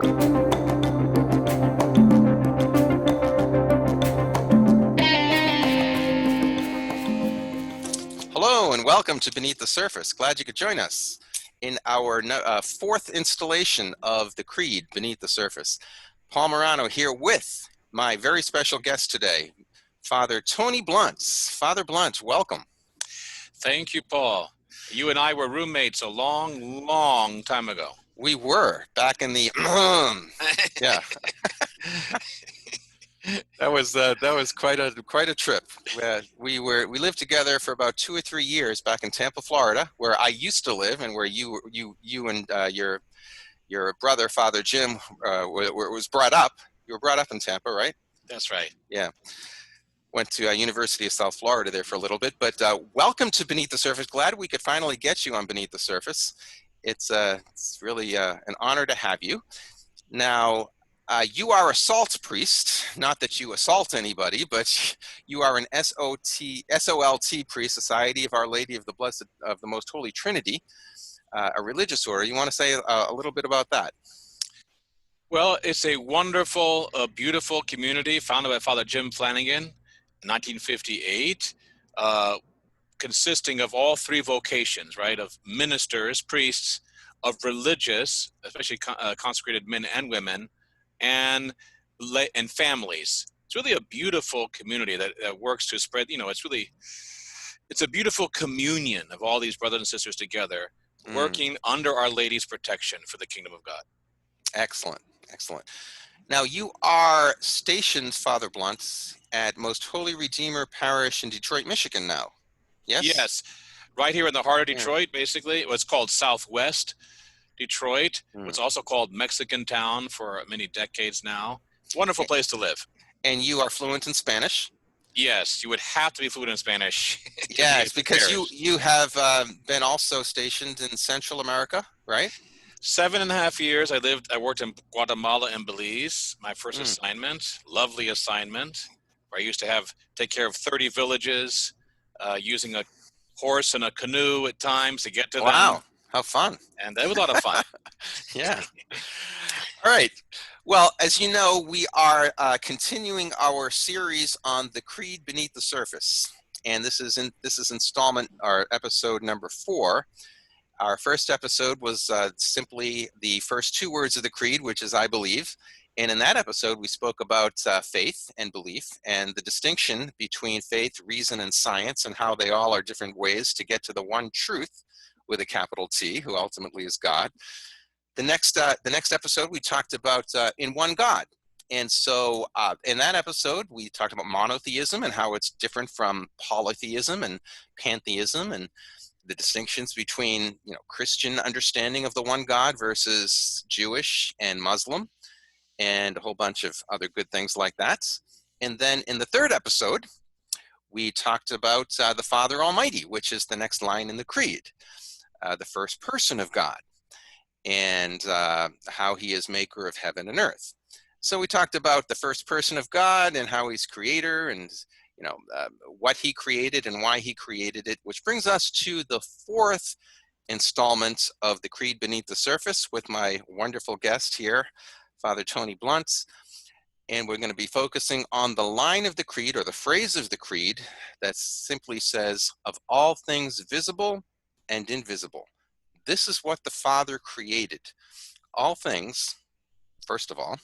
Hello and welcome to Beneath the Surface. Glad you could join us in our fourth installation of the Creed, Beneath the Surface. Paul Morano here with my very special guest today, Father Tony Blount. Father Blount, welcome. Thank you, Paul. You and I were roommates a long, long time ago. We were back in the yeah. That was quite a trip. We lived together for about 2 or 3 years back in Tampa, Florida, where I used to live, and where you and your brother, Father Jim, was brought up. You were brought up in Tampa, right? That's right. Yeah. Went to University of South Florida there for a little bit. But welcome to Beneath the Surface. Glad we could finally get you on Beneath the Surface. It's really an honor to have you. Now, you are a SOLT priest. Not that you assault anybody, but you are an SOLT priest, Society of Our Lady of the Most Holy Trinity, a religious order. You want to say a little bit about that? Well, it's a wonderful, beautiful community founded by Father Jim Flanagan in 1958, consisting of all three vocations, right, of ministers, priests, of religious, especially consecrated men and women, and families. It's really a beautiful community that works to spread, it's a beautiful communion of all these brothers and sisters together, working under Our Lady's protection for the kingdom of God. Excellent, excellent. Now, you are stationed, Father Blount, at Most Holy Redeemer Parish in Detroit, Michigan now. Yes? Yes, right here in the heart of Detroit, basically. It was called Southwest Detroit. It's also called Mexican Town for many decades now. Wonderful place to live. And you are fluent in Spanish? Yes, you would have to be fluent in Spanish. Yes, because you have been also stationed in Central America, right? 7.5 years. I worked in Guatemala and Belize. My first assignment, lovely assignment, where I used to take care of 30 villages, using a horse and a canoe at times to get to them. Wow, how fun. And that was a lot of fun. Yeah. All right. Well, as you know, we are continuing our series on the Creed Beneath the Surface. And this is installment, or episode number 4. Our first episode was simply the first 2 words of the Creed, which is I believe. And in that episode, we spoke about faith and belief and the distinction between faith, reason, and science, and how they all are different ways to get to the one truth with a capital T, who ultimately is God. The next episode, we talked about in one God. And so in that episode, we talked about monotheism and how it's different from polytheism and pantheism, and the distinctions between Christian understanding of the one God versus Jewish and Muslim, and a whole bunch of other good things like that. And then in the third episode, we talked about the Father Almighty, which is the next line in the Creed, the first person of God, and how he is maker of heaven and earth. So we talked about the first person of God and how he's creator, and what he created and why he created it, which brings us to the 4th installment of the Creed Beneath the Surface with my wonderful guest here, Father Tony Blount. And we're going to be focusing on the line of the Creed, or the phrase of the Creed, that simply says, of all things visible and invisible, this is what the Father created. All things, first of all,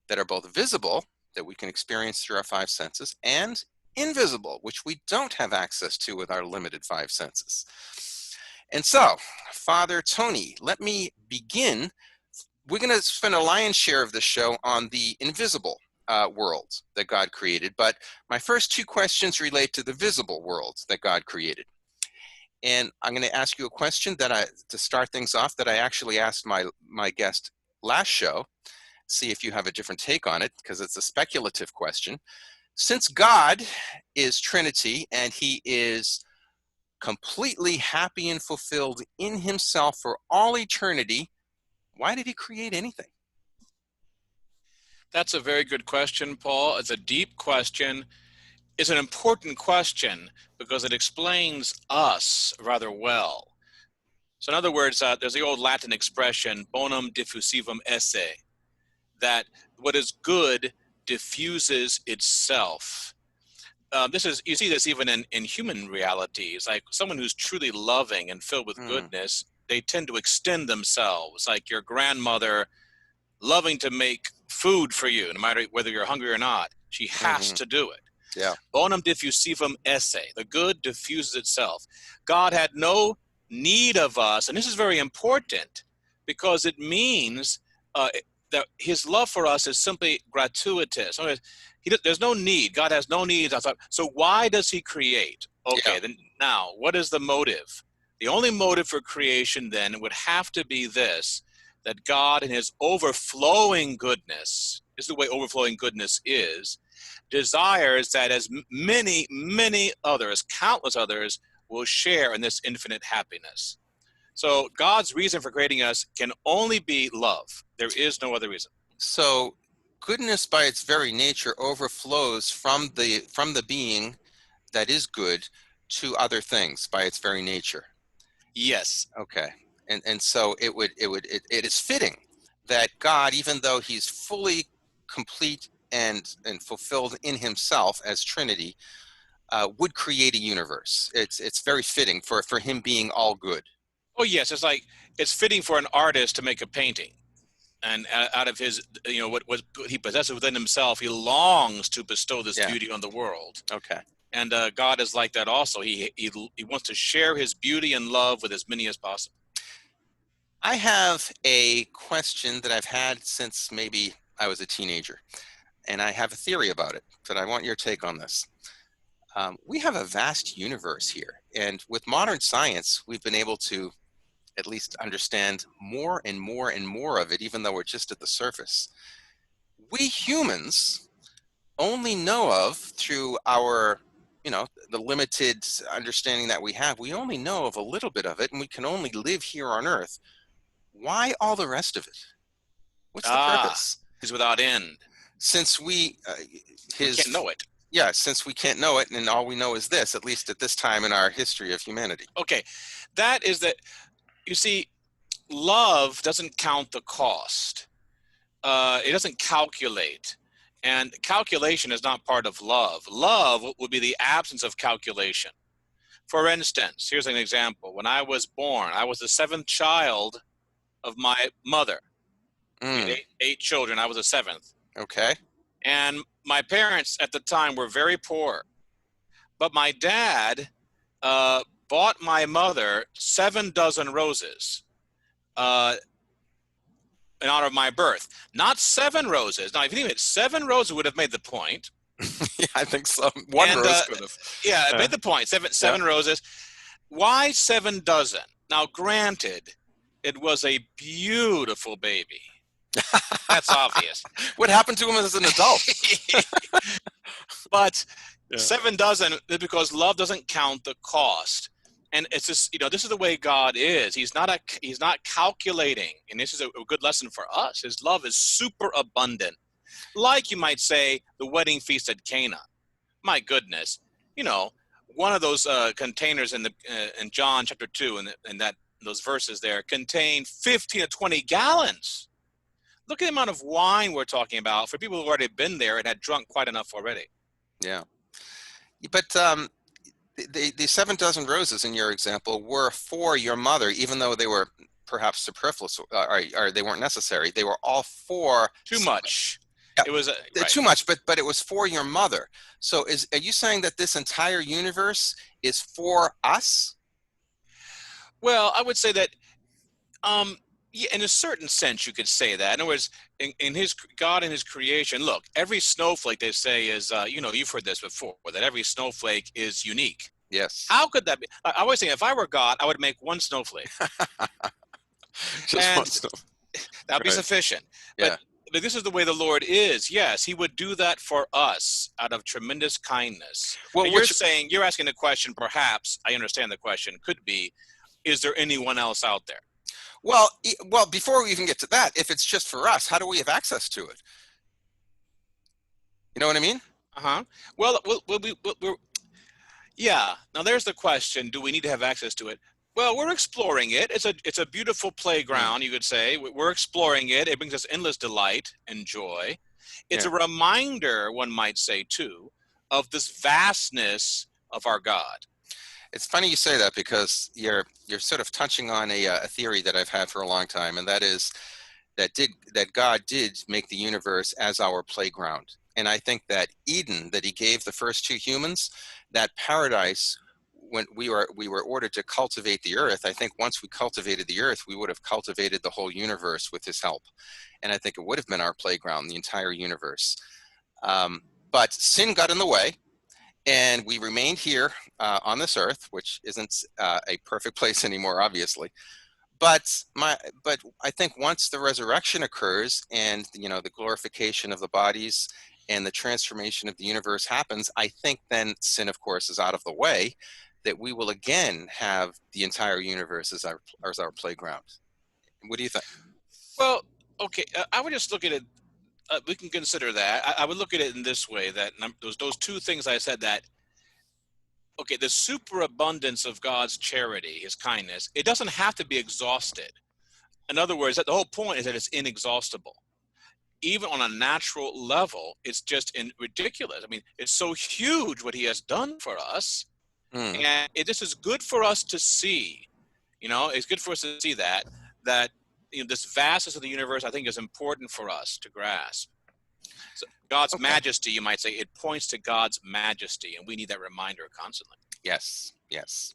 that are both visible, that we can experience through our 5 senses, and invisible, which we don't have access to with our limited 5 senses. And so, Father Tony, let me begin. We're going to spend a lion's share of this show on the invisible world that God created, but my first 2 questions relate to the visible world that God created. And I'm going to ask you a question to start things off, that I actually asked my guest last show. See if you have a different take on it, because it's a speculative question. Since God is Trinity and he is completely happy and fulfilled in himself for all eternity, why did he create anything? That's a very good question, Paul. It's a deep question. It's an important question because it explains us rather well. So in other words, there's the old Latin expression, bonum diffusivum esse. that what is good diffuses itself. You see this even in human realities, like someone who's truly loving and filled with goodness, they tend to extend themselves, like your grandmother loving to make food for you, no matter whether you're hungry or not. She has to do it. Yeah. Bonum diffusivum esse. The good diffuses itself. God had no need of us, and this is very important because it means that his love for us is simply gratuitous. There's no need. God has no needs. I thought, so why does he create? Okay, then now, what is the motive? The only motive for creation then would have to be this, that God in his overflowing goodness, this is the way overflowing goodness is, desires that as many, many others, countless others, will share in this infinite happiness. So God's reason for creating us can only be love. There is no other reason. So goodness by its very nature overflows from the being that is good to other things by its very nature. Yes. Okay. And so it is fitting that God, even though he's fully complete and fulfilled in himself as Trinity, would create a universe. It's very fitting for him being all good. Oh yes, it's fitting for an artist to make a painting, and out of his, what he possesses within himself, he longs to bestow this beauty on the world. Okay. And God is like that also. He wants to share his beauty and love with as many as possible. I have a question that I've had since maybe I was a teenager, and I have a theory about it, but I want your take on this. We have a vast universe here, and with modern science, we've been able to at least understand more and more and more of it, even though we're just at the surface. We humans only know of, through our, the limited understanding that we have, we only know of a little bit of it, and we can only live here on Earth. Why all the rest of it? What's the purpose? Is without end. Since we can't know it. Yeah, since we can't know it, and all we know is this, at least at this time in our history of humanity. Okay, that is that. You see, love doesn't count the cost. It doesn't calculate. And calculation is not part of love. Love would be the absence of calculation. For instance, here's an example. When I was born, I was the seventh child of my mother. We had eight children. I was the seventh. Okay. And my parents at the time were very poor. But my dad bought my mother 7 dozen roses in honor of my birth. Not 7 roses. Now, if you think of it, 7 roses would have made the point. Yeah, I think so. One rose could have. Yeah, it made the point. Seven roses. Why 7 dozen? Now, granted, it was a beautiful baby. That's obvious. What happened to him as an adult? But 7 dozen is because love doesn't count the cost. And it's just, this is the way God is. He's not calculating. And this is a good lesson for us. His love is super abundant. Like you might say, the wedding feast at Cana. My goodness. One of those containers in John chapter 2 and those verses there contain 15 to 20 gallons. Look at the amount of wine we're talking about for people who've already been there and had drunk quite enough already. Yeah. But the 7 dozen roses in your example were for your mother, even though they were perhaps superfluous, or they weren't necessary. They were all for too much. Yeah, it was right. Too much, but it was for your mother. So are you saying that this entire universe is for us? Well, I would say that, yeah, in a certain sense, you could say that. In other words, in his God and his creation, look, every snowflake, they say, is, you've heard this before, that every snowflake is unique. Yes. How could that be? I always think if I were God, I would make one snowflake. Just one snowflake. That would be sufficient. Yeah. But this is the way the Lord is. Yes, he would do that for us out of tremendous kindness. Well, you're asking the question, perhaps, I understand the question, could be, is there anyone else out there? Well, before we even get to that, if it's just for us, how do we have access to it? You know what I mean? Uh-huh. Well, yeah. Now, there's the question, do we need to have access to it? Well, we're exploring it. It's a beautiful Hmm. playground, you could say. We're exploring it. It brings us endless delight and joy. It's Yeah. a reminder, one might say, too, of this vastness of our God. It's funny you say that because you're sort of touching on a theory that I've had for a long time, and that is that God did make the universe as our playground. And I think that Eden, that he gave the first two humans, that paradise, when we were ordered to cultivate the earth, I think once we cultivated the earth, we would have cultivated the whole universe with his help. And I think it would have been our playground, the entire universe. Um, but sin got in the way, and we remained here on this earth, which isn't a perfect place anymore, obviously. But but I think once the resurrection occurs, and the glorification of the bodies and the transformation of the universe happens, I think then sin, of course, is out of the way, that we will again have the entire universe as our playground. What do you think? Well, okay, I would just look at it. We can consider that. I would look at it in this way: that those two things I said, that okay, the superabundance of God's charity, His kindness, it doesn't have to be exhausted. In other words, that the whole point is that it's inexhaustible. Even on a natural level, it's just ridiculous. I mean, it's so huge what He has done for us, Hmm. and this is good for us to see. It's good for us to see that this vastness of the universe, I think, is important for us to grasp. So God's Okay. majesty, you might say, it points to God's majesty, and we need that reminder constantly. Yes. Yes.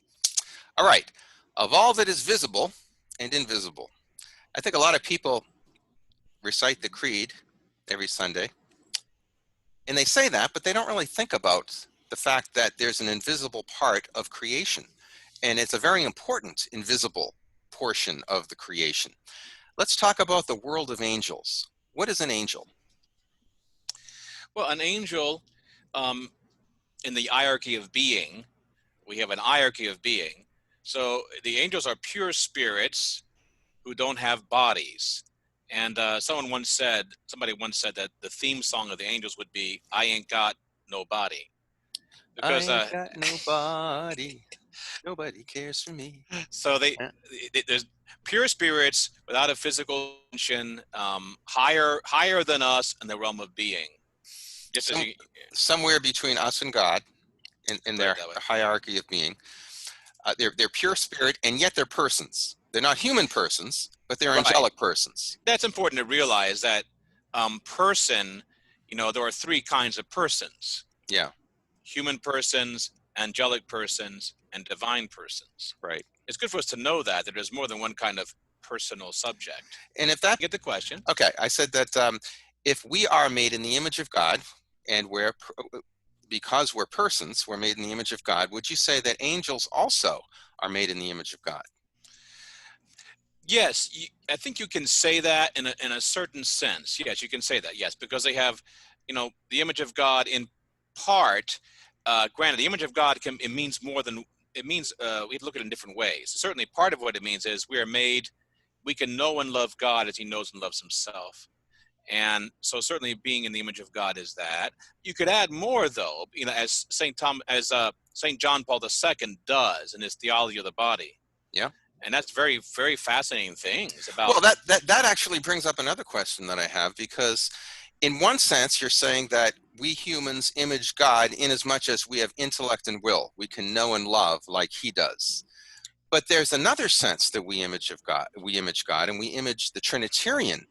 All right. Of all that is visible and invisible, I think a lot of people recite the creed every Sunday. And they say that, but they don't really think about the fact that there's an invisible part of creation. And it's a very important invisible portion of the creation. Let's talk about the world of angels. What is an angel? Well, an angel, um, in the hierarchy of being, we have an hierarchy of being. So the angels are pure spirits who don't have bodies. And somebody once said that the theme song of the angels would be, I ain't got no body. I Because ain't got nobody. Nobody cares for me. so Yeah. there's pure spirits without a physical dimension, higher than us in the realm of being. Just as Some, you somewhere between us and God in put it their that way. hierarchy of being. They're pure spirit, and yet they're persons. They're not human persons, but they're Right. angelic persons. That's important to realize that person, there are three kinds of persons: Yeah, human persons, angelic persons, and divine persons. right. It's good for us to know that there's more than one kind of personal subject. And if that Get the question? Okay, I said that if we are made in the image of God, and because we're persons, we're made in the image of God, would you say that angels also are made in the image of God? Yes, I think you can say that in a certain sense. Yes, you can say that. Yes, because they have, the image of God in part. Granted, the image of God it means more than it means. We look at it in different ways. Certainly, part of what it means is we are made. We can know and love God as He knows and loves Himself. And so, certainly, being in the image of God is that. You could add more, though. As Saint John Paul II does in his theology of the body, Yeah. and that's very, very fascinating things about. Well, that actually brings up another question that I have, because in one sense, you're saying that we humans image God in as much as we have intellect and will. We can know and love like He does. But there's another sense that we image of God. We image God, and we image the Trinitarian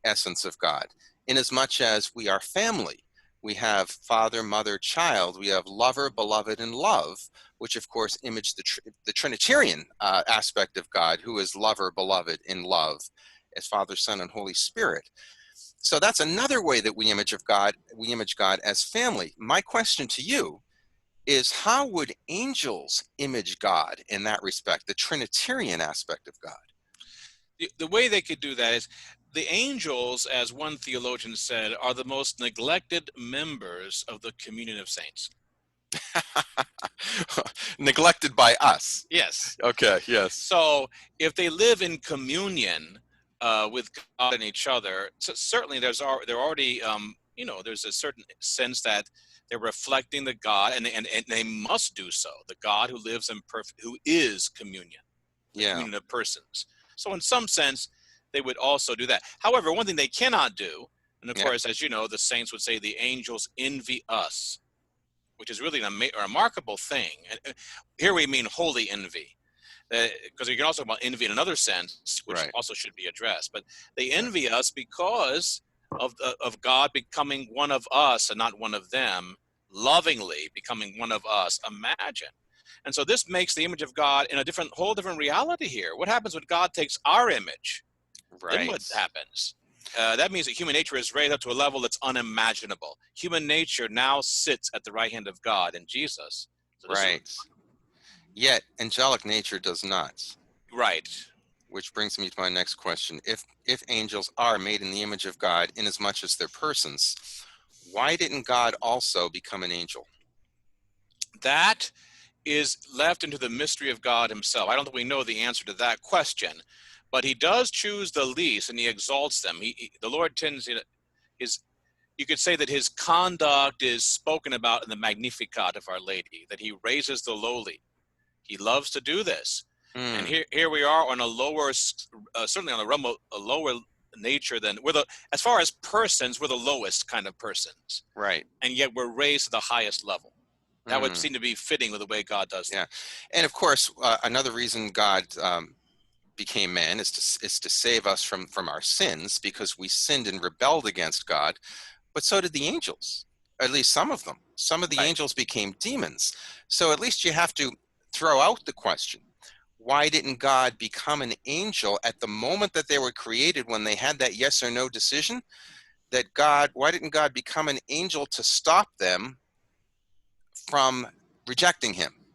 essence of God, in as much as we are family. We have father, mother, child. We have lover, beloved, and love, which of course image the Trinitarian aspect of God, who is lover, beloved, in love, as Father, Son, and Holy Spirit. So that's another way that we image of God. We image God as family. My question to you is, how would angels image God in that respect, the Trinitarian aspect of God? The way they could do that is the angels, as one theologian said, are the most neglected members of the communion of saints. Neglected by us. Yes. Okay, yes. So if they live in communion with God and each other, so certainly they're already there's a certain sense that they're reflecting the God, and they must do so. The God who lives in perfect, who is communion, the Yeah. communion of persons. So in some sense, they would also do that. However, one thing they cannot do, and of Yeah. course, as you know, the saints would say the angels envy us, which is really a remarkable thing. And here we mean holy envy, because you can also talk about envy in another sense, which Right. also should be addressed. But they Right. envy us because of God becoming one of us and not one of them, lovingly becoming one of us. Imagine. And so this makes the image of God in a whole different reality here. What happens when God takes our image? Then what Right. happens? That means that human nature is raised up to a level that's unimaginable. Human nature now sits at the right hand of God in Jesus. So this is Right. Yet angelic nature does not. right. Which brings me to my next question. If angels are made in the image of God, inasmuch as they're persons, why didn't God also become an angel? That is left into the mystery of God himself. I don't think we know the answer to that question, but he does choose the least and he exalts them. The Lord tends his, you could say that his conduct is spoken about in the Magnificat of Our Lady, that he raises the lowly. He loves to do this. And Hmm. here we are on a lower, certainly on a realm of a lower nature than as far as persons, we're the lowest kind of persons. Right. And yet we're raised to the highest level. That would Hmm. seem to be fitting with the way God does Yeah. things. And of course, another reason God became man is to save us from our sins, because we sinned and rebelled against God. But so did the angels, at least some of them. Some of the Right. angels became demons. So at least you have to throw out the question, why didn't God become an angel at the moment that they were created, when they had that yes or no decision? Why didn't God become an angel to stop them from rejecting him?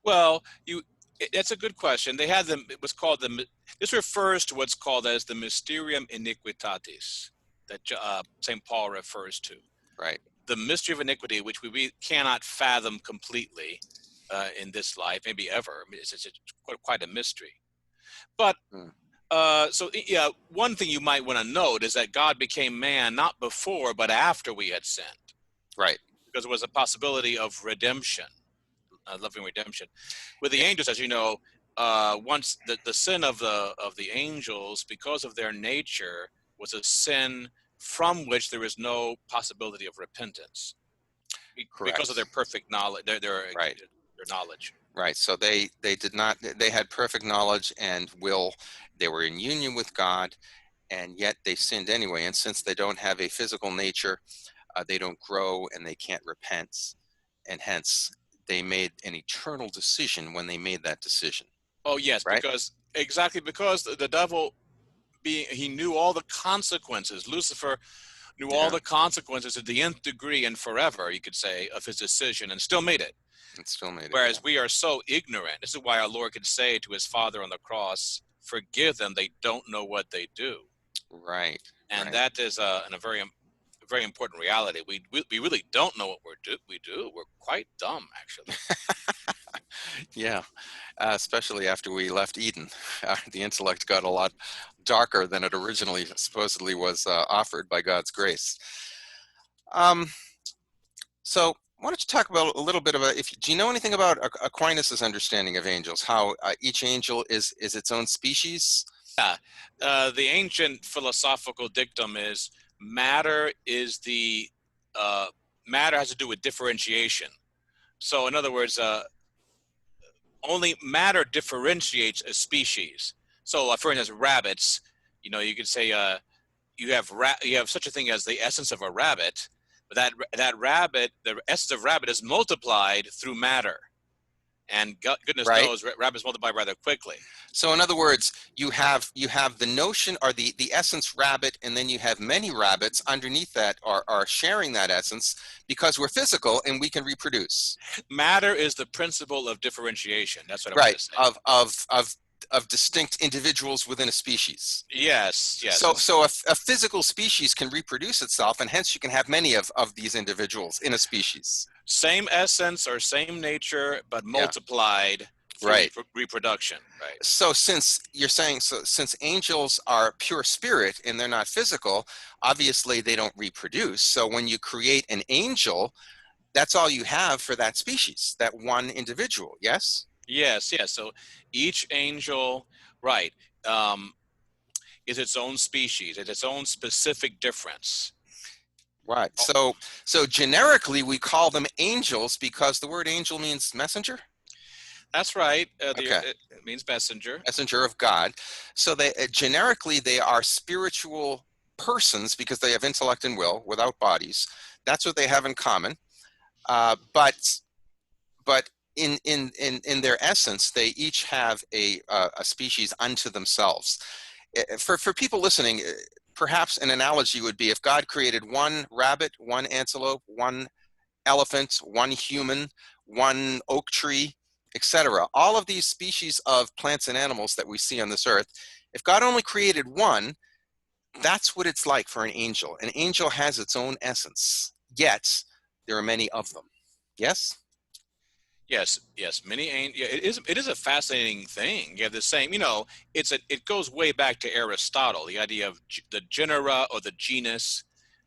Well, that's a good question. They had them. It was called this refers to what's called as the Mysterium Iniquitatis that St. Paul refers to. Right. The mystery of iniquity, which we cannot fathom completely in this life, maybe ever. I mean, it's quite a mystery. But Hmm. yeah, one thing you might want to note is that God became man not before, but after we had sinned, Right. because there was a possibility of redemption, loving redemption. With the Yeah. angels, as you know, once the sin of the angels, because of their nature, was a sin from which there is no possibility of repentance because of their Correct. perfect knowledge, Right. their knowledge. Right. So they did not. They had perfect knowledge and will. They were in union with God, and yet they sinned anyway. And since they don't have a physical nature, they don't grow and they can't repent, and hence they made an eternal decision when they made that decision. Oh yes, Right. because the devil he knew all the consequences. Lucifer knew all Yeah. the consequences to the nth degree and forever, you could say, of his decision, and still made it. It still made it. Yeah. Whereas we are so ignorant. This is why our Lord could say to his Father on the cross, "Forgive them; they don't know what they do." Right. And Right. that is a very important reality. We really don't know what we do. We're quite dumb, actually. Yeah. Especially after we left Eden, the intellect got a lot darker than it originally supposedly was offered by God's grace. Um, So why don't you talk about a little bit about, do you know anything about Aquinas's understanding of angels? How each angel is its own species? Yeah, the ancient philosophical dictum is matter is the uh, matter has to do with differentiation. So, in other words, only matter differentiates a species. So, for instance, rabbits. You could say you have such a thing as the essence of a rabbit, but that rabbit, the essence of rabbit, is multiplied through matter, and goodness Right. knows rabbits multiply rather quickly. So in other words, you have the notion, or the essence rabbit, and then you have many rabbits underneath that are sharing that essence, because we're physical and we can reproduce. Matter is the principle of differentiation. That's what I want Right. to say. Of distinct individuals within a species. Yes, yes. So a physical species can reproduce itself, and hence you can have many of these individuals in a species. Same essence or same nature, but Yeah. multiplied through Right. reproduction, right? So since you're saying, so since angels are pure spirit and they're not physical, obviously they don't reproduce. So when you create an angel, that's all you have for that species, that one individual. Yes? Yes, yes. So each angel, right, um, is its own species, it's its own specific difference. Right. Oh, So generically we call them angels because the word angel means messenger. that's right. Okay. It means messenger. Messenger of God. So they generically they are spiritual persons because they have intellect and will without bodies. That's what they have in common. But in their essence, they each have a species unto themselves. For people listening, perhaps an analogy would be if God created one rabbit, one antelope, one elephant, one human, one oak tree, etc. All of these species of plants and animals that we see on this earth, if God only created one, that's what it's like for an angel. An angel has its own essence, yet there are many of them. Yes? Yes, yes. Yeah, it is a fascinating thing. You have the same, it goes way back to Aristotle, the idea of the genera or the genus,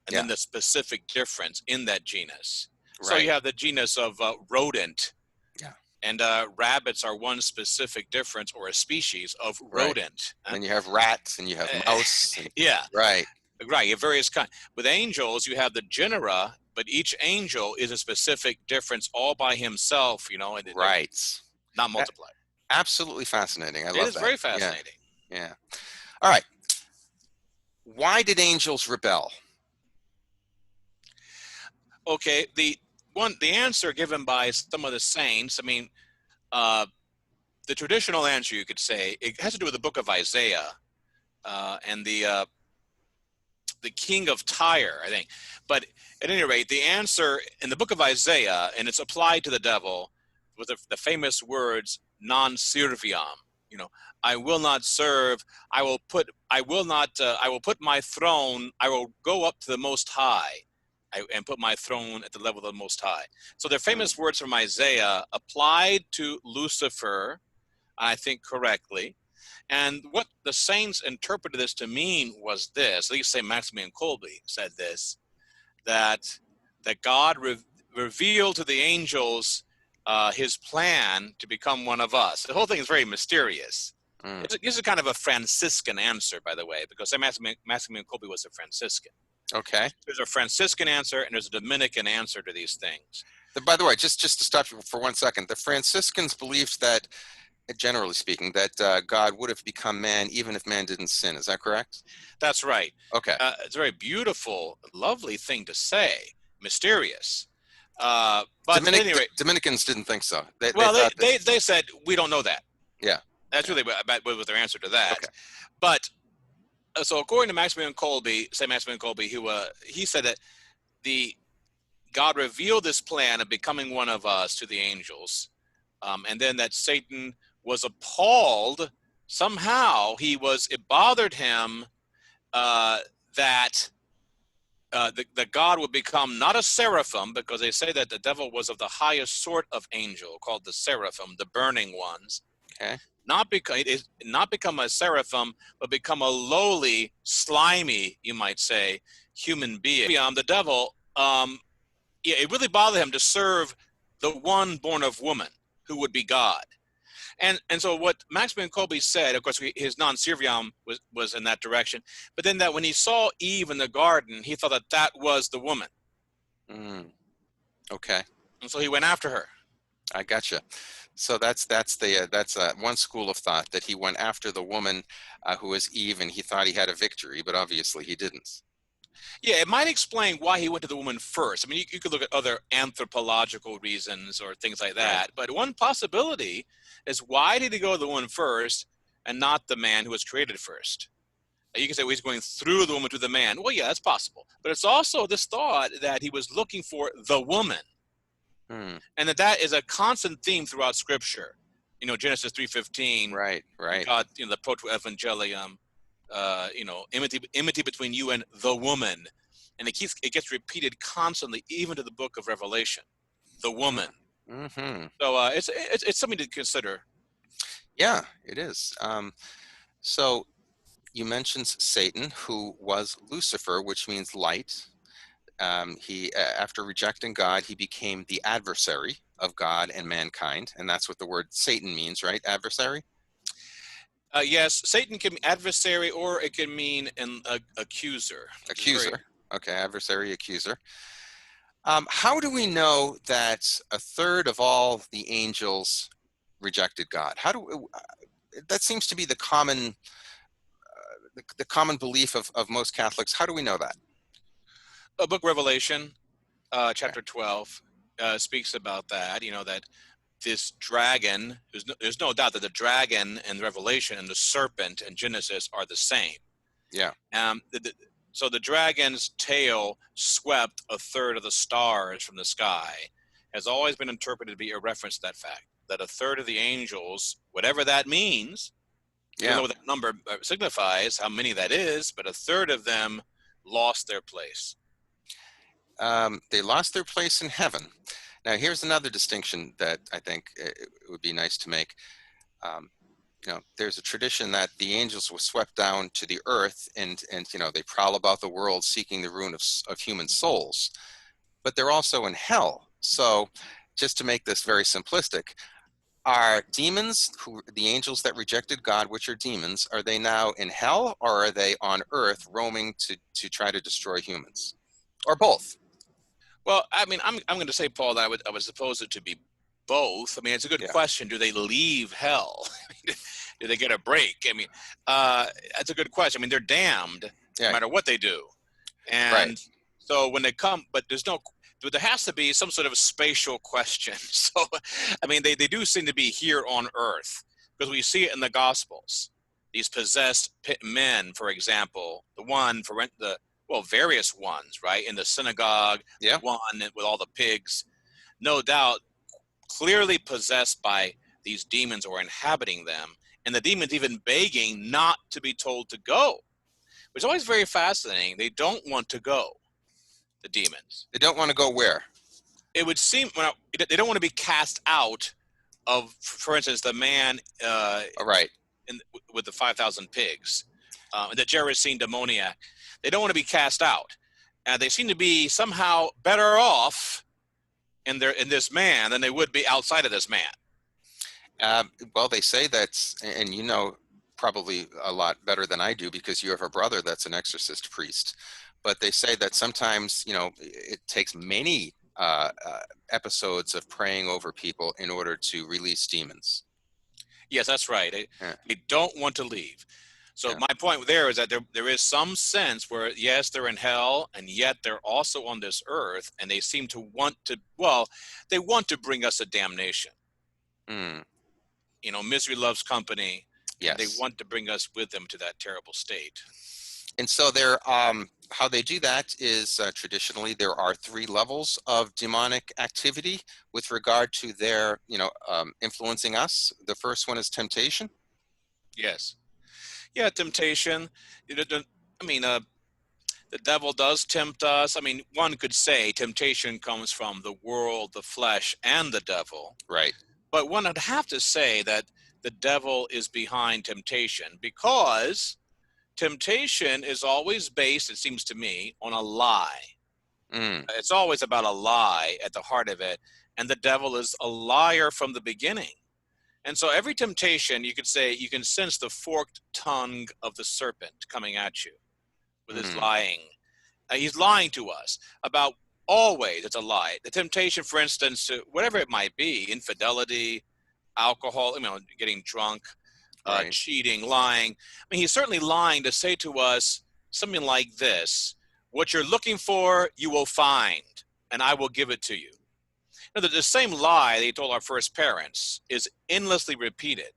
and Yeah, then the specific difference in that genus. So right. you have the genus of rodent, Yeah, and rabbits are one specific difference or a species of right. rodent. Then you have rats and you have mouse and Yeah, right, right. You have various kinds. With angels, you have the genera, but each angel is a specific difference all by himself, and they're right. not A- multiplied. Absolutely fascinating. I It love is that. very Yeah, fascinating. yeah. All right. Why did angels rebel? Okay, the answer given by some of the saints, I mean, uh, the traditional answer you could say, it has to do with the book of Isaiah, and the king of Tyre, I think. But at any rate, the answer in the book of Isaiah, and it's applied to the devil with the famous words "non serviam." You know, I will not serve. I will not. I will put my throne. I will go up to the Most High, and put my throne at the level of the Most High. So they're Mm, famous words from Isaiah applied to Lucifer, I think correctly. And what the saints interpreted this to mean was this, at least St. Maximilian Kolbe said this, that God revealed to the angels his plan to become one of us. The whole thing is very mysterious. mm. This is kind of a Franciscan answer, by the way, because St. Maximilian Kolbe was a Franciscan. Okay. There's a Franciscan answer and there's a Dominican answer to these things. By the way, just to stop you for 1 second, the Franciscans believed that, generally speaking, that God would have become man even if man didn't sin. Is that correct? That's right. Okay. It's a very beautiful, lovely thing to say, mysterious. But at any rate, Dominicans didn't think so. They well, thought that. they said we don't know that. Yeah. That's Yeah. really what their answer to that. Okay. But so according to Maximilian Kolbe, Saint Maximilian Kolbe, who he said that the God revealed this plan of becoming one of us to the angels, and then that Satan was appalled. Somehow it bothered him uh, that the God would become not a seraphim, because they say that the devil was of the highest sort of angel, called the seraphim, the burning ones. Okay. Not become a seraphim, but become a lowly, slimy, you might say, human being. The devil, yeah, it really bothered him to serve the one born of woman, who would be God. And so what Maximilian Kolbe said, of course, his non serviam was in that direction, but then that when he saw Eve in the garden, he thought that was the woman, Mm, okay. and so he went after her. I gotcha. So that's one school of thought that he went after the woman who was Eve, and he thought he had a victory, but obviously he didn't. Yeah, it might explain why he went to the woman first. I mean, you could look at other anthropological reasons or things like Right. that, but one possibility is, why did he go to the woman first and not the man who was created first? You can say, well, he's going through the woman to the man. Well, yeah, that's possible. But it's also this thought that he was looking for the woman, Hmm. and that is a constant theme throughout Scripture. Genesis 3:15, Right. Right. God, the proto-evangelium, enmity between you and the woman, and it gets repeated constantly, even to the book of Revelation, the woman. Mm-hmm. So it's something to consider. Yeah, it is. So you mentioned Satan, who was Lucifer, which means light. After rejecting God, he became the adversary of God and mankind, and that's what the word Satan means, right? Adversary. Yes, Satan can be adversary, or it can mean an accuser, which is very. Accuser. Okay, adversary, accuser. How do we know that a third of all the angels rejected God? That seems to be the common belief of most Catholics. How do we know that? Book Revelation, Okay. chapter 12, speaks about that. You know, that this dragon, there's no doubt that the dragon in Revelation and the serpent in Genesis are the same. Yeah. Um, the, the, so the dragon's tail swept a third of the stars from the sky has always been interpreted to be a reference to that fact, that a third of the angels, whatever that means, we don't know Yeah. what that number signifies, how many that is, but a third of them lost their place. They lost their place in heaven. Now, here's another distinction that I think it would be nice to make. Um, there's a tradition that the angels were swept down to the earth, and they prowl about the world seeking the ruin of human souls. But they're also in hell. So, just to make this very simplistic, are demons, the angels that rejected God, which are demons, are they now in hell, or are they on earth roaming to try to destroy humans, or both? Well, I mean, I'm going to say, Paul, that I would suppose it to be both. I mean, it's a good Yeah. question. Do they leave hell? Do they get a break? I mean, that's a good question. I mean, they're damned no Yeah. matter what they do. Right. And so when they come, but there has to be some sort of spatial question. So, I mean, they do seem to be here on earth because we see it in the Gospels. These possessed men, for example, the one for various ones, right? In the synagogue, the Yeah. one with all the pigs, no doubt, clearly possessed by these demons or inhabiting them. And the demons even begging not to be told to go, which is always very fascinating. They don't want to go, the demons. They don't want to go where? It would seem they don't want to be cast out of, for instance, the man All right. with the 5,000 pigs, the Gerasene demoniac. They don't want to be cast out. And they seem to be somehow better off in this man than they would be outside of this man. Well, they say that, and probably a lot better than I do because you have a brother that's an exorcist priest. But they say that sometimes, it takes many episodes of praying over people in order to release demons. Yes, that's right. Yeah, They don't want to leave. So yeah. my point there is that there is some sense where, yes, they're in hell, and yet they're also on this earth, and they seem to want to, well, they want to bring us a damnation. Mm, You know, misery loves company, and they yes. want to bring us with them to that terrible state. And so how they do that is traditionally there are three levels of demonic activity with regard to their, influencing us. The first one is temptation. Yes. Yeah, temptation. I mean, the devil does tempt us. I mean, one could say temptation comes from the world, the flesh, and the devil. Right. But one would have to say that the devil is behind temptation because temptation is always based, it seems to me, on a lie. Mm, It's always about a lie at the heart of it. And the devil is a liar from the beginning. And so every temptation, you could say, you can sense the forked tongue of the serpent coming at you with his mm, lying. He's lying to us about always. It's a lie. The temptation, for instance, to whatever it might be, infidelity, alcohol, getting drunk, right. cheating, lying. I mean, he's certainly lying to say to us something like this: what you're looking for, you will find, and I will give it to you. Now, the same lie they told our first parents is endlessly repeated,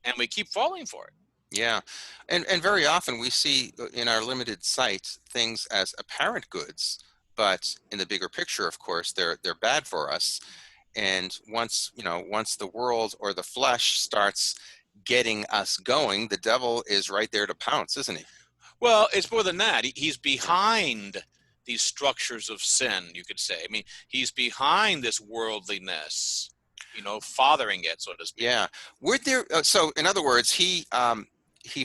and we keep falling for it. Yeah. And very often we see in our limited sight things as apparent goods, but in the bigger picture, of course, they're bad for us. And once the world or the flesh starts getting us going, the devil is right there to pounce, isn't he? Well, it's more than that. He's Yeah. behind these structures of sin, you could say. I mean, he's behind this worldliness. fathering it, so to speak. Yeah. Were there, so in other words, he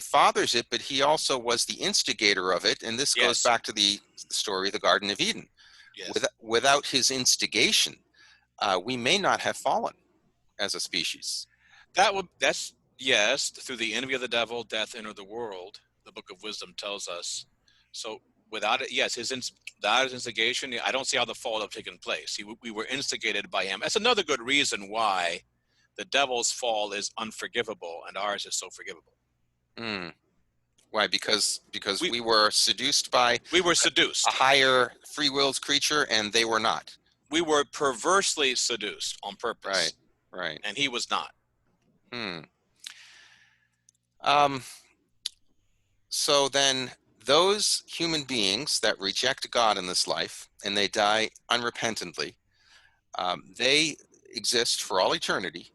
fathers it, but he also was the instigator of it. And this goes Yes. back to the story of the Garden of Eden. Yes. Without his instigation, we may not have fallen as a species. That's yes. Through the envy of the devil, death entered the world. The Book of Wisdom tells us. So without it, yes, without his instigation, I don't see how the fall would have taken place. We were instigated by him. That's another good reason why the devil's fall is unforgivable and ours is so forgivable. Mm. Why? Because we were seduced by we were seduced. A higher free willed creature, and they were not. We were perversely seduced on purpose. Right. And he was not. So then those human beings that reject God in this life and they die unrepentantly, they exist for all eternity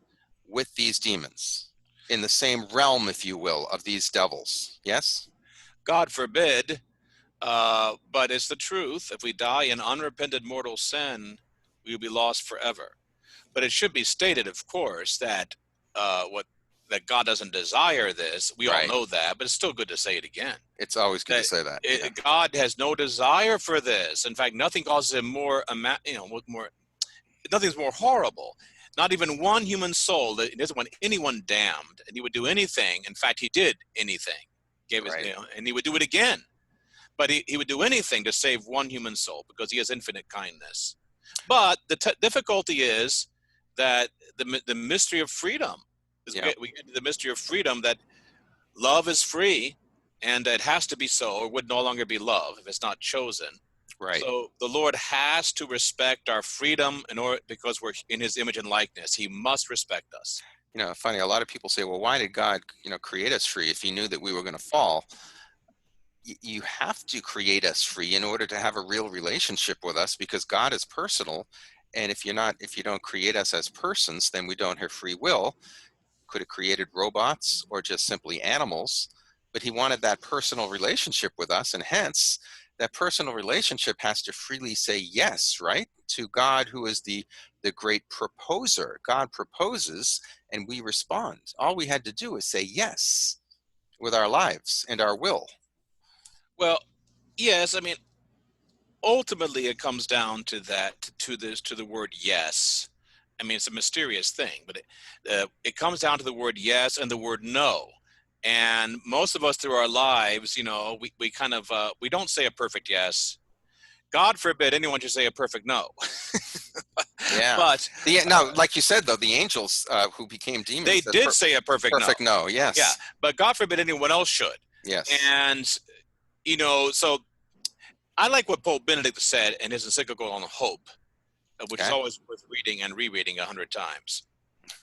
with these demons in the same realm, if you will, of these devils. Yes? God forbid, but it's the truth. If we die in unrepented mortal sin, we will be lost forever. But it should be stated, of course, that that God doesn't desire this. We all know that, but it's still good to say it again. It's always good to say that. God has no desire for this. In fact, nothing causes him nothing's more horrible. Not even one human soul. He doesn't want anyone damned, and he would do anything. In fact, he did anything. And he would do it again. But he would do anything to save one human soul because he has infinite kindness. But the difficulty is that the mystery of freedom. We get to the mystery of freedom, that love is free, and it has to be so, or would no longer be love if it's not chosen. Right. So the Lord has to respect our freedom because we're in his image and likeness. He must respect us. Funny, a lot of people say, well, why did God, create us free if he knew that we were going to fall? You have to create us free in order to have a real relationship with us, because God is personal. And if you don't create us as persons, then we don't have free will. Could have created robots or just simply animals, but he wanted that personal relationship with us, and hence that personal relationship has to freely say yes, right, to God, who is the great proposer. God proposes and we respond. All we had to do is say yes with our lives and our will. Well, yes, I mean, ultimately it comes down to that, to the word yes. I mean, it's a mysterious thing, but it comes down to the word yes and the word no. And most of us through our lives, we kind of, we don't say a perfect yes. God forbid anyone should say a perfect no. Yeah. But like you said, though, the angels who became demons, they did say a perfect no. Yes. Yeah. But God forbid anyone else should. Yes. And, so I like what Pope Benedict said in his encyclical on hope, which is always worth reading and rereading 100 times.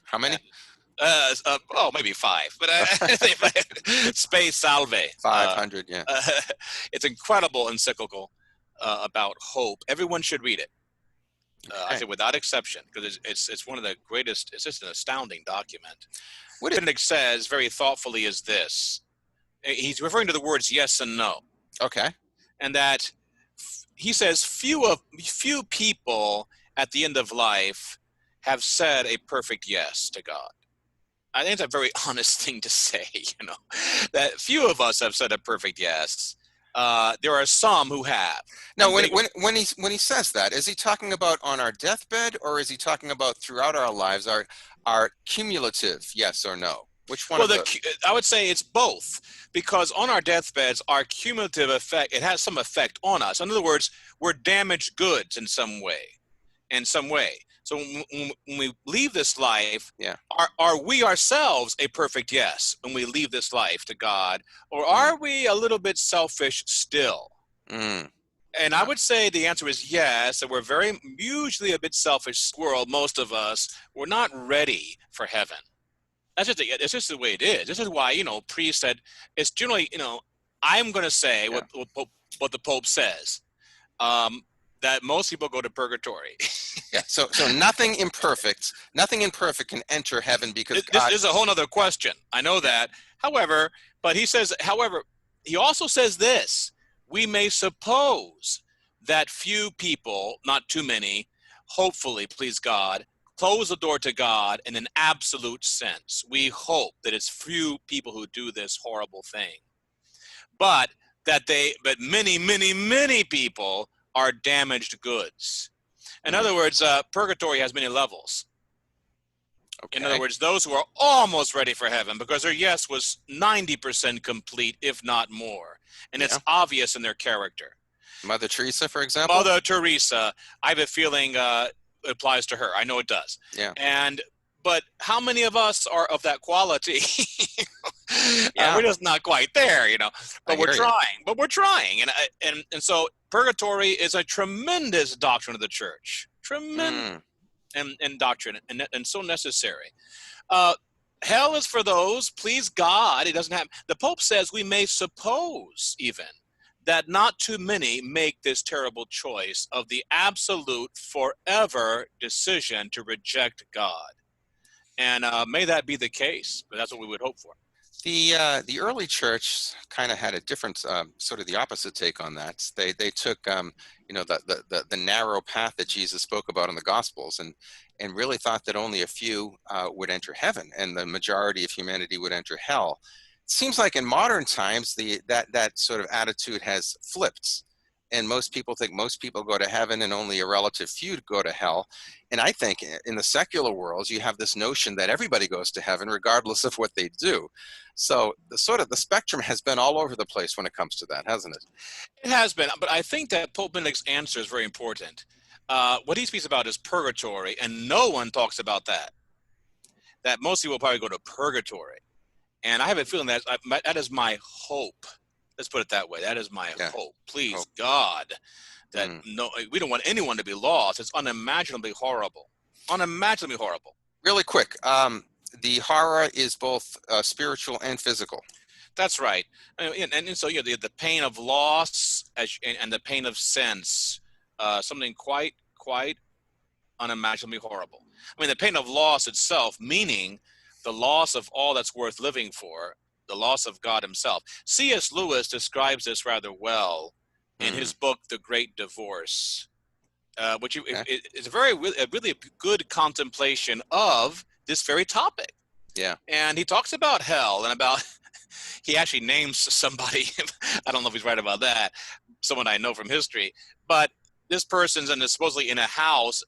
How many? Maybe 5. But Spe Salve. 500, yeah. It's incredible encyclical about hope. Everyone should read it. I say without exception, because it's one of the greatest. It's just an astounding document. What Benedict says very thoughtfully is this. He's referring to the words yes and no. Okay. And that he says few people at the end of life have said a perfect yes to God. I think it's a very honest thing to say, that few of us have said a perfect yes. There are some who have. Now, when he says that, is he talking about on our deathbed, or is he talking about throughout our lives, our cumulative yes or no? Which one? Well, I would say it's both, because on our deathbeds, our cumulative effect, it has some effect on us. In other words, we're damaged goods in some way. So when we leave this life, are we ourselves a perfect yes when we leave this life to God, or are we a little bit selfish still? And I would say the answer is yes, and we're usually a bit selfish squirrel, most of us. We're not ready for heaven. It's just the way it is. This is why, priests said, it's generally, I'm going to say what the Pope says, that most people go to purgatory. Yeah. So nothing imperfect can enter heaven, because this is a whole other question. I know that. However, he also says this: we may suppose that few people, not too many, hopefully, please God, close the door to God in an absolute sense. We hope that it's few people who do this horrible thing, but but many people are damaged goods. In other words, purgatory has many levels. In other Okay. words, those who are almost ready for heaven because their yes was 90% complete, if not more, and it's Yeah. obvious in their character. Mother Teresa, for example. Mother Teresa, I have a feeling applies to her. I know it does. Yeah. But how many of us are of that quality? Yeah. We're just not quite there, I But we're hear you. trying. But we're trying, and so purgatory is a tremendous doctrine of the church, tremendous Mm. and doctrine, and so necessary. Uh, Hell is for those, please God, it doesn't happen. The Pope says we may suppose even that not too many make this terrible choice of the absolute forever decision to reject God. And may that be the case, but that's what we would hope for. The early church kind of had a different, sort of the opposite take on that. They took the narrow path that Jesus spoke about in the Gospels, and really thought that only a few would enter heaven, and the majority of humanity would enter hell. It seems like in modern times that sort of attitude has flipped, and most people think most people go to heaven and only a relative few go to hell. And I think in the secular world, you have this notion that everybody goes to heaven regardless of what they do. So the spectrum has been all over the place when it comes to that, hasn't it? It has been, but I think that Pope Benedict's answer is very important. What he speaks about is purgatory, and no one talks about that. That most people probably go to purgatory. And I have a feeling that is my hope. Let's put it that way. That is my Yeah. hope. Please, Hope. God, that we don't want anyone to be lost. It's unimaginably horrible. Unimaginably horrible. Really quick, the horror is both spiritual and physical. That's right. And so the pain of loss and the pain of sense, something quite unimaginably horrible. I mean, the pain of loss itself, meaning the loss of all that's worth living for, the loss of God himself. C.S. Lewis describes this rather well in his book, The Great Divorce, which is a really good contemplation of this very topic. Yeah. And he talks about hell and about, he actually names somebody, I don't know if he's right about that, someone I know from history, but this person's supposedly in a house.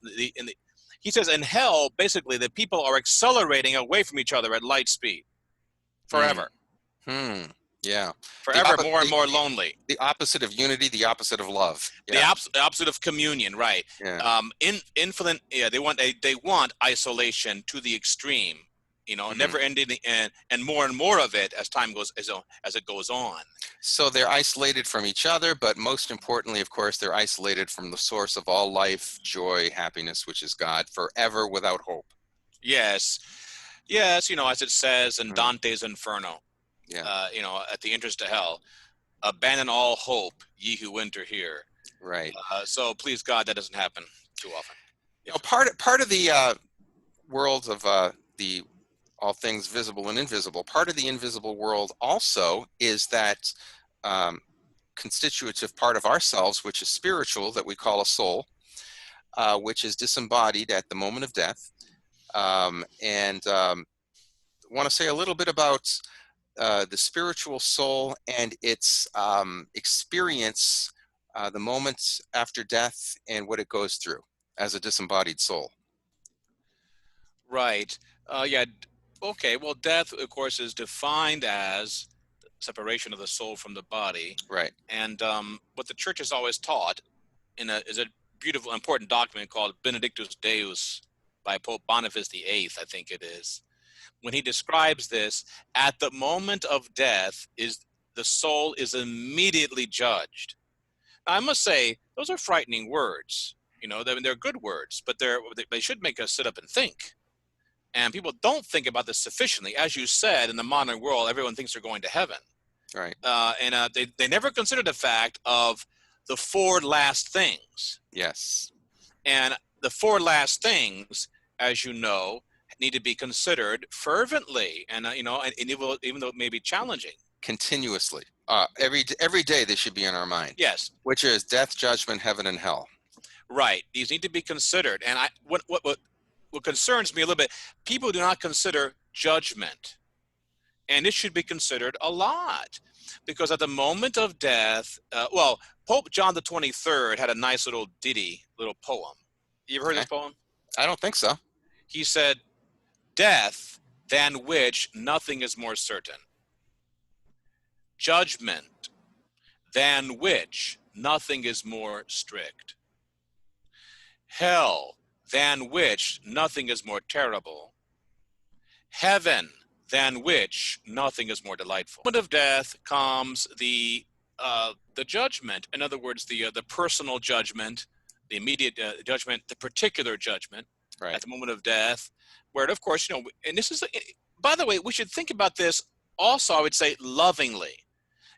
He says in hell, basically, the people are accelerating away from each other at light speed forever. Yeah. Forever, more and more lonely. The opposite of unity, the opposite of love. Yeah. The opposite of communion, right? Yeah. Infinite. Yeah, they want isolation to the extreme. Never ending, and more of it as time goes as it goes on. So they're isolated from each other, but most importantly, of course, they're isolated from the source of all life, joy, happiness, which is God, forever without hope. Yes, as it says in Dante's Inferno. Yeah. At the entrance to hell, abandon all hope, ye who enter here. Right. So please God, that doesn't happen too often. Part of the world of the all things visible and invisible. Part of the invisible world also is that constitutive part of ourselves, which is spiritual, that we call a soul, which is disembodied at the moment of death. And want to say a little bit about the spiritual soul and its experience, the moments after death and what it goes through as a disembodied soul. Right. Yeah. Okay. Well, death, of course, is defined as separation of the soul from the body. Right. And what the church has always taught is a beautiful, important document called Benedictus Deus by Pope Boniface VIII, I think it is. When he describes this, at the moment of death, the soul is immediately judged. Now, I must say, those are frightening words. They're good words, but they should make us sit up and think. And people don't think about this sufficiently. As you said, in the modern world, everyone thinks they're going to heaven. Right. They never consider the fact of the four last things. Yes. And the four last things, as you know, need to be considered fervently, and even though it may be challenging, continuously. Every day they should be in our mind. Yes. Which is death, judgment, heaven, and hell. Right. These need to be considered. And what what concerns me a little bit, people do not consider judgment. And it should be considered a lot, because at the moment of death, Pope John the 23rd had a nice little ditty, little poem. You ever heard Okay. this poem? I don't think so. He said, "Death, than which nothing is more certain. Judgment, than which nothing is more strict. Hell, than which nothing is more terrible. Heaven, than which nothing is more delightful." At the moment of death comes the judgment. In other words, the personal judgment, the immediate judgment, the particular judgment Right. at the moment of death, where, of course, and this is, by the way, we should think about this also, I would say, lovingly,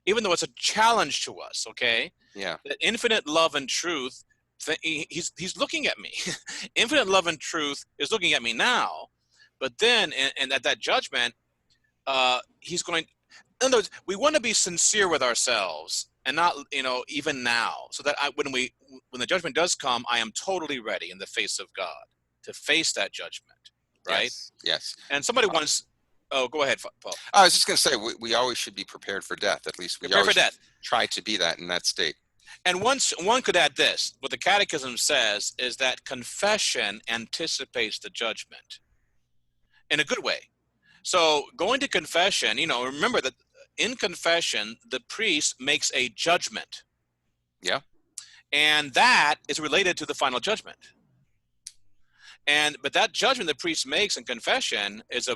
even though it's a challenge to us, okay? Yeah. That infinite love and truth, he's looking at me. Infinite love and truth is looking at me now, but then, and at that judgment, he's going, in other words, we want to be sincere with ourselves, and not, even now, so that when the judgment does come, I am totally ready in the face of God to face that judgment, right? Yes. Yes. And somebody once, oh, go ahead, Paul. I was just going to say, we always should be prepared for death. At least we Prepare always for death. try to be that in that state. And one could add this: what the Catechism says is that confession anticipates the judgment in a good way. So going to confession, remember that in confession, the priest makes a judgment. Yeah. And that is related to the final judgment. But that judgment the priest makes in confession is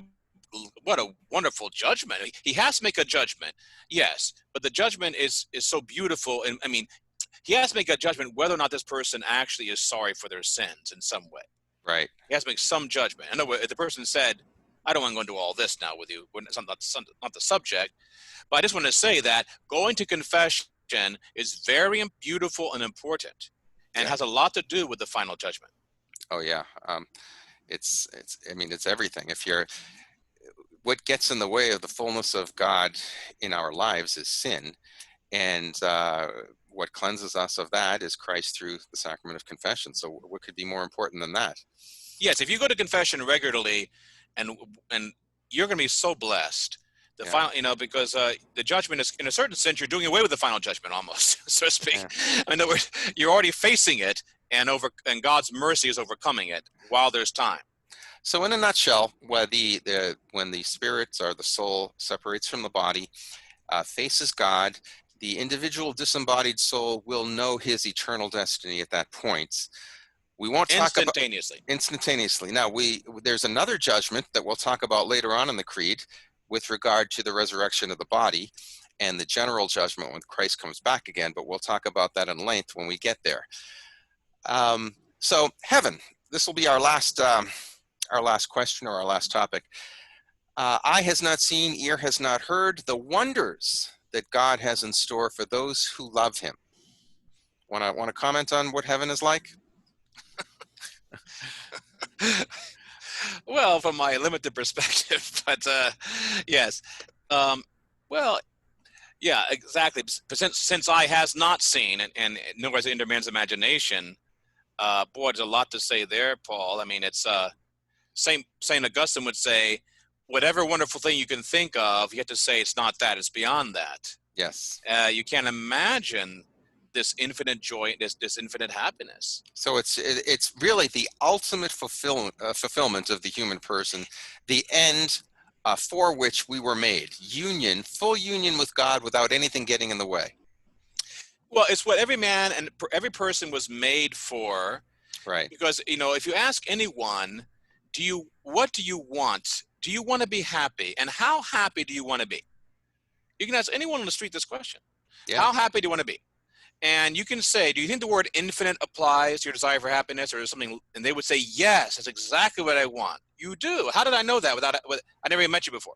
what a wonderful judgment. He has to make a judgment, yes, but the judgment is so beautiful. And I mean, he has to make a judgment whether or not this person actually is sorry for their sins in some way. Right. He has to make some judgment. I know if the person said, I don't want to go into all this now with you, it's not the subject, but I just want to say that going to confession is very beautiful and important, and has a lot to do with the final judgment. Oh yeah. It's everything. What gets in the way of the fullness of God in our lives is sin, and what cleanses us of that is Christ through the sacrament of confession. So what could be more important than that? Yes, if you go to confession regularly, and you're going to be so blessed. The final, because the judgment is, in a certain sense, you're doing away with the final judgment almost, so to speak. Yeah. In other words, you're already facing it, and God's mercy is overcoming it while there's time. So in a nutshell, when the spirit or the soul separates from the body, faces God, the individual disembodied soul will know his eternal destiny at that point. We won't talk about instantaneously. Now, there's another judgment that we'll talk about later on in the Creed with regard to the resurrection of the body and the general judgment when Christ comes back again, but we'll talk about that in length when we get there. So heaven, this will be our last question or our last topic. Eye has not seen, ear has not heard the wonders that God has in store for those who love him. Want to comment on what heaven is like? Well, from my limited perspective, but yes. Well, yeah, exactly. Since eye has not seen, and nor has it entered man's imagination, boy, there's a lot to say there, Paul. I mean, it's Saint Augustine would say, whatever wonderful thing you can think of, you have to say it's not that, it's beyond that. Yes. You can't imagine this infinite joy, this infinite happiness. So it's really the ultimate fulfillment of the human person, the end for which we were made. Union, full union with God without anything getting in the way. Well, it's what every man and every person was made for. Right. Because, if you ask anyone, what do you want? Do you want to be happy? And how happy do you want to be? You can ask anyone on the street this question. Yeah. How happy do you want to be? And you can say, do you think the word infinite applies to your desire for happiness or something? And they would say, yes, that's exactly what I want. You do. How did I know that? I never even met you before.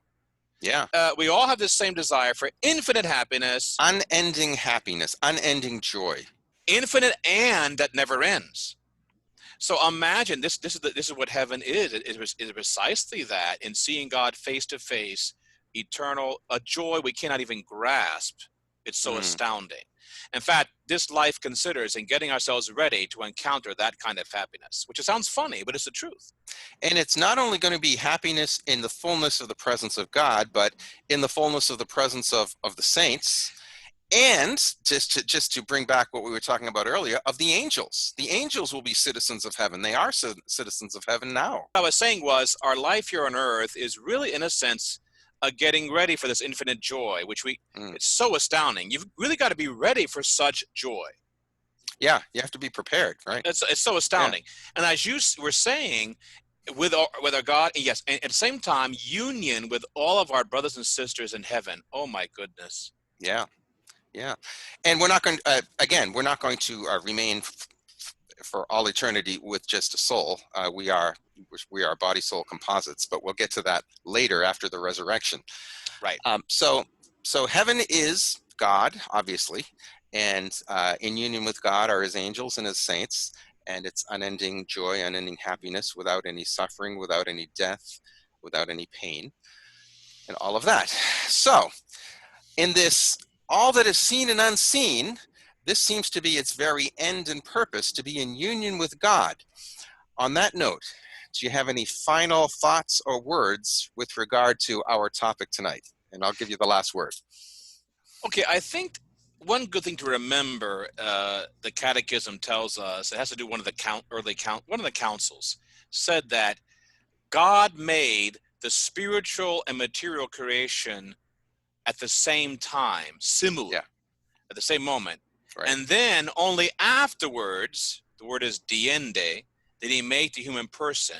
Yeah. We all have the same desire for infinite happiness. Unending happiness, unending joy. Infinite and that never ends. So imagine this is what heaven is. It is precisely that, in seeing God face to face, eternal, a joy we cannot even grasp. It's so astounding. In fact, this life considers in getting ourselves ready to encounter that kind of happiness, which sounds funny, but it's the truth. And it's not only going to be happiness in the fullness of the presence of God, but in the fullness of the presence of the saints. And just to bring back what we were talking about earlier, of the angels. The angels will be citizens of heaven. They are citizens of heaven now. What I was saying was our life here on earth is really, in a sense, getting ready for this infinite joy, which it's so astounding. You've really got to be ready for such joy. Yeah, you have to be prepared, right? It's so astounding. Yeah. And as you were saying, with our God, yes, and at the same time, union with all of our brothers and sisters in heaven. Oh my goodness. Yeah. Yeah, and we're not going again, we're not going to remain for all eternity with just a soul. We are body soul composites, but we'll get to that later after the resurrection. Right. So heaven is God, obviously, and in union with God are his angels and his saints, and it's unending joy, unending happiness, without any suffering, without any death, without any pain, and all of that. So in this all that is seen and unseen, this seems to be its very end and purpose, to be in union with God. On that note, do you have any final thoughts or words with regard to our topic tonight? And I'll give you the last word. Okay, I think one good thing to remember, the Catechism tells us, it has to do one of the councils said that God made the spiritual and material creation at the same time, similar, at the same moment. Right. And then only afterwards, the word is diende, did he make the human person,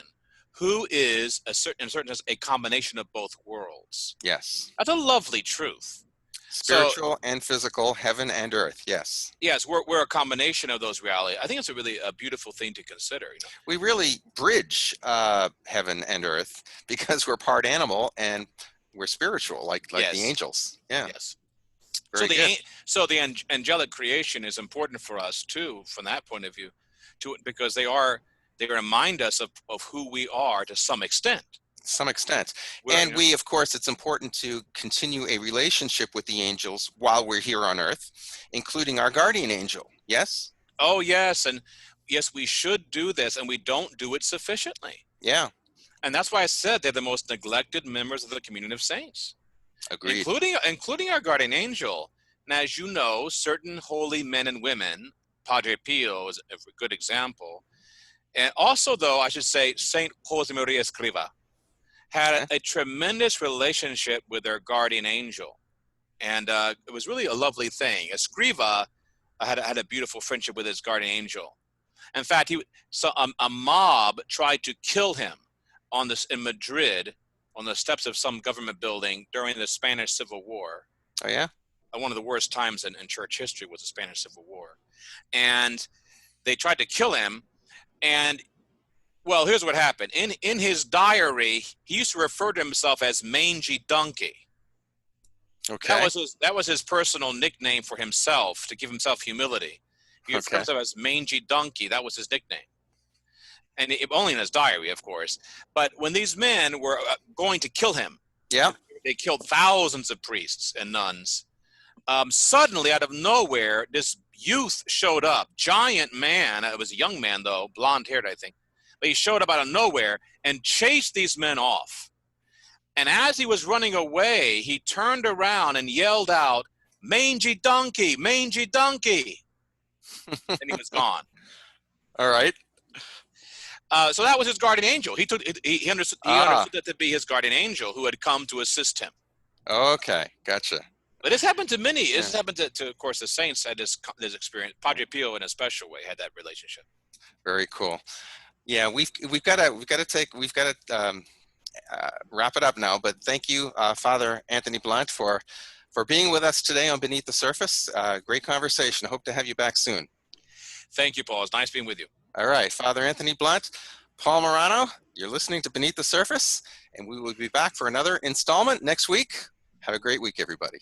who is in certain sense a combination of both worlds. Yes. That's a lovely truth. Spiritual and physical, heaven and earth, yes. Yes, we're a combination of those realities. I think it's a beautiful thing to consider. You know? We really bridge heaven and earth because we're part animal and we're spiritual, like yes. The angels. Yeah. Yes. Very so the angelic creation is important for us too, from that point of view, because they remind us of who we are to some extent. And we, of course, it's important to continue a relationship with the angels while we're here on earth, including our guardian angel. Yes? Oh, yes. And yes, we should do this, and we don't do it sufficiently. Yeah. And that's why I said they're the most neglected members of the communion of saints. Agreed. Including our guardian angel. And as you know, certain holy men and women, Padre Pio is a good example. And also, though, I should say, Saint Josemaria Escriva had a tremendous relationship with their guardian angel. And it was really a lovely thing. Escriva had a beautiful friendship with his guardian angel. In fact, a mob tried to kill him in Madrid on the steps of some government building during the Spanish Civil War. Oh, yeah? One of the worst times in church history was the Spanish Civil War. And they tried to kill him. And, well, here's what happened. In his diary, he used to refer to himself as Mangy Donkey. Okay. That was his personal nickname for himself, to give himself humility. He referred to himself as Mangy Donkey. That was his nickname. And only in his diary, of course. But when these men were going to kill him, they killed thousands of priests and nuns. Suddenly, out of nowhere, this youth showed up. Giant man. It was a young man, though, blonde-haired, I think. But he showed up out of nowhere and chased these men off. And as he was running away, he turned around and yelled out, "Mangy donkey, mangy donkey." And he was gone. All right. So that was his guardian angel. He understood that to be his guardian angel who had come to assist him. Okay, gotcha. But this happened to many. This happened to, of course, the saints had this experience. Padre Pio, in a special way, had that relationship. Very cool. Yeah, we've got to wrap it up now. But thank you, Father Anthony Blount, for being with us today on Beneath the Surface. Great conversation. I hope to have you back soon. Thank you, Paul. It's nice being with you. All right, Father Anthony Blount, Paul Morano, you're listening to Beneath the Surface, and we will be back for another installment next week. Have a great week, everybody.